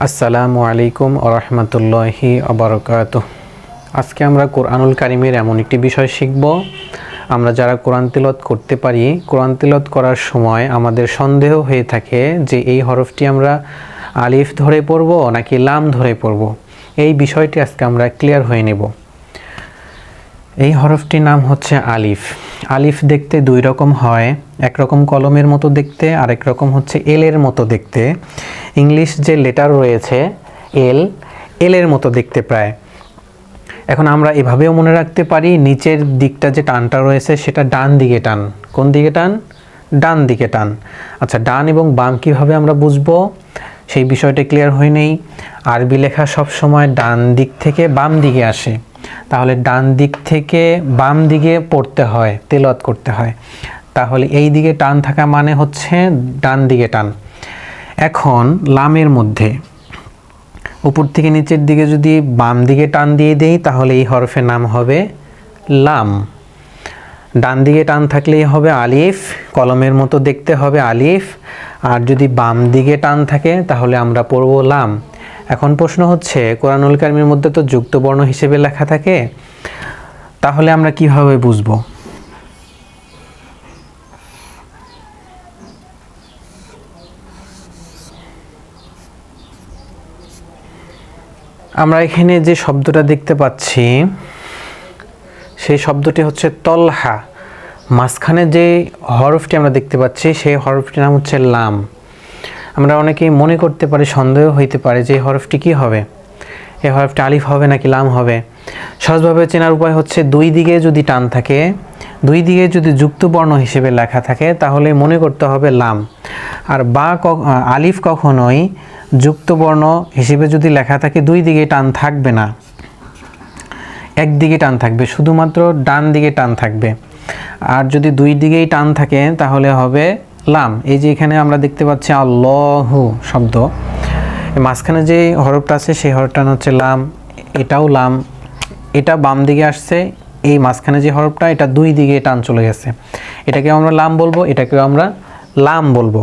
আসসালামু আলাইকুম ওয়া রাহমাতুল্লাহি ওয়া বারাকাতুহু। আজকে আমরা কোরআনুল কারীমের এমন একটি বিষয় শিখব। আমরা যারা কোরআন তিলাওয়াত করতে পারি, কোরআন তিলাওয়াত করার সময় আমাদের সন্দেহ হয়ে থাকে যে এই হরফটি আমরা আলিফ ধরে পড়ব নাকি লাম ধরে পড়ব। এই বিষয়টি আজকে আমরা ক্লিয়ার হয়ে নেব। এই হরফটির নাম হচ্ছে আলিফ। আলিফ দেখতে দুই রকম হয়, একরকম কলমের মতো দেখতে, আরেক রকম হচ্ছে এলের মতো দেখতে। ইংলিশ যে লেটার রয়েছে এলের মতো দেখতে প্রায়। এখন আমরা এভাবেও মনে রাখতে পারি, নিচের দিকটা যে টানটা রয়েছে সেটা ডান দিকে টান। কোন দিকে টান? ডান দিকে টান। আচ্ছা, ডান এবং বাম কিভাবে আমরা বুঝবো সেই বিষয়টা ক্লিয়ার হয়ে নেই। আরবি লেখা সব সময় ডান দিক থেকে বাম দিকে আসে, তাহলে ডান দিক থেকে বাম দিকে পড়তে হয়, তেলাওয়াত করতে হয়। তাহলে এই দিকে টান থাকা মানে হচ্ছে ডান দিকে টান। এখন লামের মধ্যে উপর থেকে নিচের দিকে যদি বাম দিকে টান দিয়ে দেই তাহলে এই হরফের নাম হবে লাম। ডান দিকে টান থাকলেই হবে আলিফ, কলমের মতো দেখতে হবে আলিফ। আর যদি বাম দিকে টান থাকে তাহলে আমরা পড়ব লাম। এখন প্রশ্ন হচ্ছে, কোরআনুল কারীমের মধ্যে তো যুক্ত বর্ণ হিসেবে লেখা থাকে, তাহলে আমরা কিভাবে বুঝবো? আমরা এখানে যে শব্দটা দেখতে পাচ্ছি সেই শব্দটি হচ্ছে তলহা। মাঝখানে যে হরফটি আমরা দেখতে পাচ্ছি সেই হরফটির নাম হচ্ছে লাম। আমরা অনেকেই মনে করতে পারি, সন্দেহ হইতে পারে যে এই হরফটি কি হবে, এই হরফটি আলিফ হবে নাকি লাম হবে। সহজভাবে চেনার উপায় হচ্ছে, দুই দিকে যদি টান থাকে, দুই দিকে যদি যুক্ত বর্ণ হিসেবে লেখা থাকে তাহলে মনে করতে হবে লাম। আর আলিফ কখনোই যুক্ত বর্ণ হিসেবে যদি লেখা থাকে দুই দিকে টান থাকবে না, একদিকে টান থাকবে, শুধুমাত্র ডান দিকে টান থাকবে। আর যদি দুই দিকেই টান থাকে তাহলে হবে লাম। এই যে এখানে আমরা দেখতে পাচ্ছি আল্লাহু শব্দ, মাঝখানে যে হরফটা আছে সেই হরফটা হচ্ছে লাম, এটাও লাম। এটা বাম দিকে আসছে, এই মাঝখানে যে হরফটা এটা দুই দিকে টান চলে গেছে, এটাকেও আমরা লাম বলবো, এটাকেও আমরা লাম বলবো।